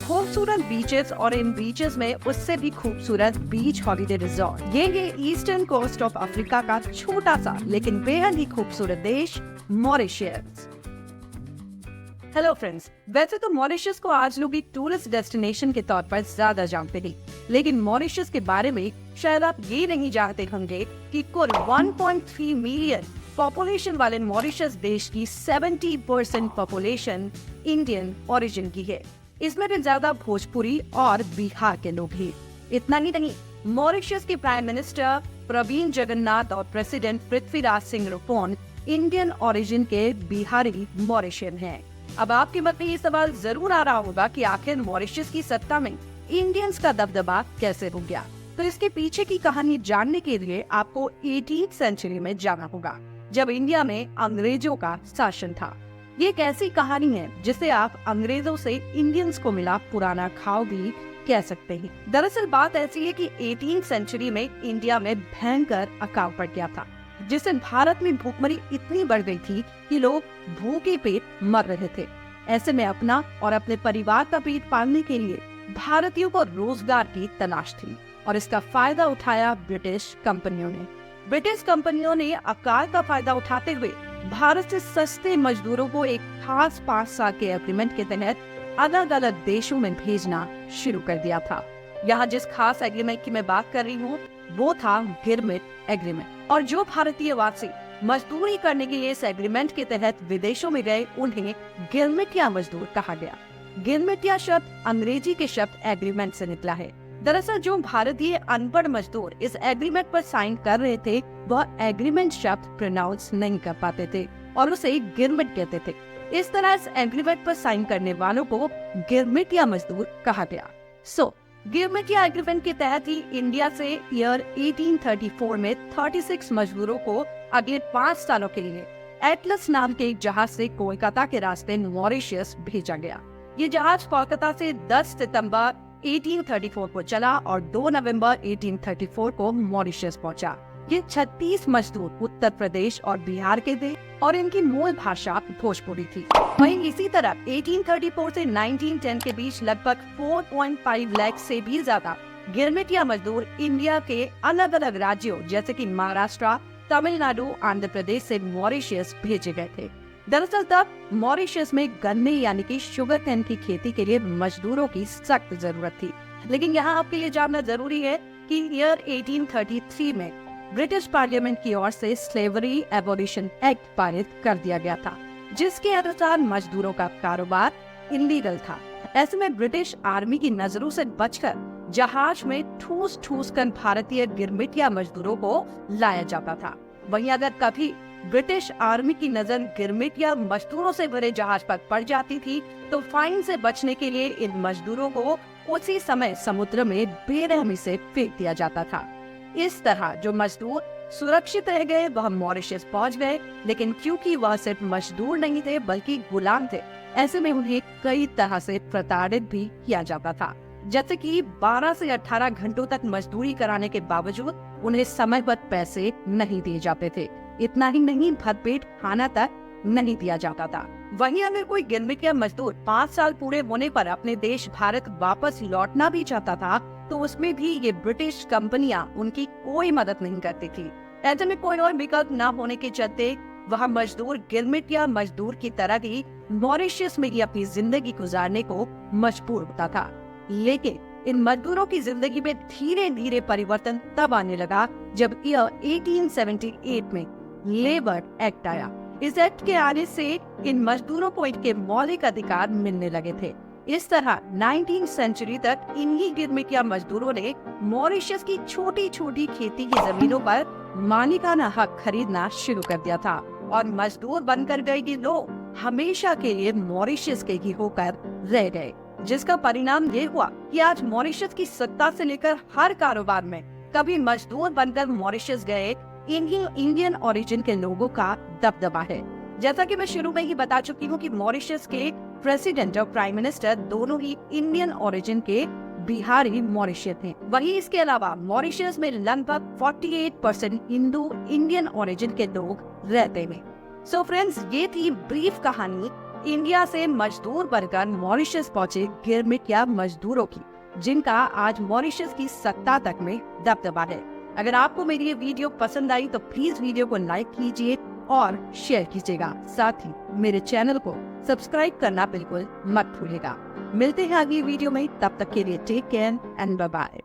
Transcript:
खूबसूरत बीचेस और इन बीचेस में उससे भी खूबसूरत बीच हॉलिडे रिजॉर्ट। ये ईस्टर्न कोस्ट ऑफ अफ्रीका का छोटा सा लेकिन बेहद ही खूबसूरत देश मॉरिशस। हेलो फ्रेंड्स, वैसे तो मॉरिशस को आज लोग एक टूरिस्ट डेस्टिनेशन के तौर पर ज्यादा जानते हैं, लेकिन मॉरिशस के बारे में शायद आप ये नहीं जानते होंगे कि कुल 1.3 मिलियन पॉपुलेशन वाले मॉरिशस देश की 70% पॉपुलेशन इंडियन ओरिजिन की है। इसमें भी ज्यादा भोजपुरी और बिहार के लोग हैं। इतना ही नहीं, मॉरिशस के प्राइम मिनिस्टर प्रवीण जगन्नाथ और president Prithviraj Singh Roopun Indian origin के बिहारी मॉरिशियन हैं। अब आपके मन में ये सवाल जरूर आ रहा होगा कि आखिर मॉरिशस की सत्ता में इंडियंस का दबदबा कैसे हो गया। तो इसके पीछे की कहानी जानने के लिए आपको 18th सेंचुरी में जाना होगा, जब इंडिया में अंग्रेजों का शासन था। ये एक ऐसी कहानी है जिसे आप अंग्रेजों से इंडियंस को मिला पुराना घाव भी कह सकते हैं। दरअसल बात ऐसी है कि 18th सेंचुरी में इंडिया में भयंकर अकाल पड़ गया था, जिससे भारत में भूखमरी इतनी बढ़ गई थी कि लोग भूखे पेट मर रहे थे। ऐसे में अपना और अपने परिवार का पेट पालने के लिए भारतीयों को रोजगार की तलाश थी और इसका फायदा उठाया ब्रिटिश कंपनियों ने। ब्रिटिश कंपनियों ने अकाल का फायदा उठाते हुए भारत से सस्ते मजदूरों को एक खास 5 साल के एग्रीमेंट के तहत अलग अलग देशों में भेजना शुरू कर दिया था। यहाँ जिस खास एग्रीमेंट की मैं बात कर रही हूँ वो था गिरमिट एग्रीमेंट। और जो भारतीय वासी मजदूरी करने के लिए इस एग्रीमेंट के तहत विदेशों में गए उन्हें गिरमिटिया मजदूर कहा गया। गिरमिटिया शब्द अंग्रेजी के शब्द एग्रीमेंट से निकला है। दरअसल जो भारतीय अनपढ़ मजदूर इस एग्रीमेंट पर साइन कर रहे थे वह एग्रीमेंट शब्द प्रोनाउंस नहीं कर पाते थे और उसे गिरमिट कहते थे। इस तरह इस एग्रीमेंट पर साइन करने वालों को गिरमिटिया मजदूर कहा गया। गिरमिटिया एग्रीमेंट के तहत ही इंडिया से ईयर 1834 में 36 मजदूरों को अगले 5 सालों के लिए एटलस नाम के एक जहाज से कोलकाता के रास्ते मॉरिशस भेजा गया। ये जहाज कोलकाता से 10 सितंबर 1834 को चला और 2 नवंबर 1834 को मॉरिशस पहुंचा। ये 36 मजदूर उत्तर प्रदेश और बिहार के थे और इनकी मूल भाषा भोजपुरी थी। वहीं इसी तरह 1834 से 1910 के बीच लगभग 4.5 लाख से भी ज्यादा गिरमिटिया मजदूर इंडिया के अलग अलग राज्यों जैसे कि महाराष्ट्र, तमिलनाडु, आंध्र प्रदेश से मॉरिशस भेजे गए थे। दरअसल तब मॉरिशस में गन्ने यानी कि शुगर केन की खेती के लिए मजदूरों की सख्त जरूरत थी। लेकिन यहाँ आपके लिए जानना जरूरी है कि ईयर 1833 में ब्रिटिश पार्लियामेंट की ओर से स्लेवरी एबोलिशन एक्ट पारित कर दिया गया था, जिसके अनुसार मजदूरों का कारोबार इलीगल था। ऐसे में ब्रिटिश आर्मी की नजरों से बचकर जहाज में ठूस कर भारतीय गिरमिटिया मजदूरों को लाया जाता था। वहीं अगर कभी ब्रिटिश आर्मी की नजर गिरमिटिया मजदूरों से भरे जहाज पर पड़ जाती थी तो फाइन से बचने के लिए इन मजदूरों को उसी समय समुद्र में बेरहमी से फेंक दिया जाता था। इस तरह जो मजदूर सुरक्षित रह गए वह मॉरिशस पहुंच गए, लेकिन क्योंकि वह सिर्फ मजदूर नहीं थे बल्कि गुलाम थे, ऐसे में उन्हें कई तरह से प्रताड़ित भी किया जाता था। जैसे कि 12 से 18 घंटों तक मजदूरी कराने के बावजूद उन्हें समय पर पैसे नहीं दिए जाते थे। इतना ही नहीं, भरपेट खाना तक नहीं दिया जाता था। वहीं अगर कोई गिरमिटिया मजदूर 5 साल पूरे होने पर अपने देश भारत वापस लौटना भी चाहता था तो उसमें भी ये ब्रिटिश कंपनियां उनकी कोई मदद नहीं करती थी। ऐसे में कोई और विकल्प न होने के चलते वह मजदूर गिरमिटिया मजदूर की तरह ही मॉरिशस में ही अपनी जिंदगी गुजारने को मजबूर होता था। लेकिन इन मजदूरों की जिंदगी में धीरे धीरे परिवर्तन तब आने लगा जब ईयर 1878 में लेबर एक्ट आया। इस एक्ट के आने से इन मजदूरों को इनके मौलिक अधिकार मिलने लगे थे। इस तरह 19th सेंचुरी तक इन्हीं गिरमिटिया मजदूरों ने मॉरिशस की छोटी छोटी खेती की जमीनों पर मालिकाना हक खरीदना शुरू कर दिया था और मजदूर बनकर गए कि लोग हमेशा के लिए मॉरिशस के ही होकर रह गए, जिसका परिणाम ये हुआ कि आज मॉरिशस की सत्ता से लेकर हर कारोबार में कभी मजदूर बनकर मॉरिशस गए इन्हीं इंडियन ओरिजिन के लोगों का दबदबा है। जैसा कि मैं शुरू में ही बता चुकी हूँ कि मॉरिशस के प्रेसिडेंट और प्राइम मिनिस्टर दोनों ही इंडियन ओरिजिन के बिहारी मॉरिशियस थे। वहीं इसके अलावा मॉरिशस में लगभग 48% हिंदू इंडियन ओरिजिन के लोग रहते हैं। सो फ्रेंड्स, ये थी ब्रीफ कहानी इंडिया से मजदूर बनकर मॉरिशस पहुंचे गिरमिट या मजदूरों की, जिनका आज मॉरिशस की सत्ता तक में दबदबा है। अगर आपको मेरी ये वीडियो पसंद आई तो प्लीज वीडियो को लाइक कीजिए और शेयर कीजिएगा। साथ ही मेरे चैनल को सब्सक्राइब करना बिल्कुल मत भूलिएगा। मिलते हैं अगली वीडियो में, तब तक के लिए take care and bye bye.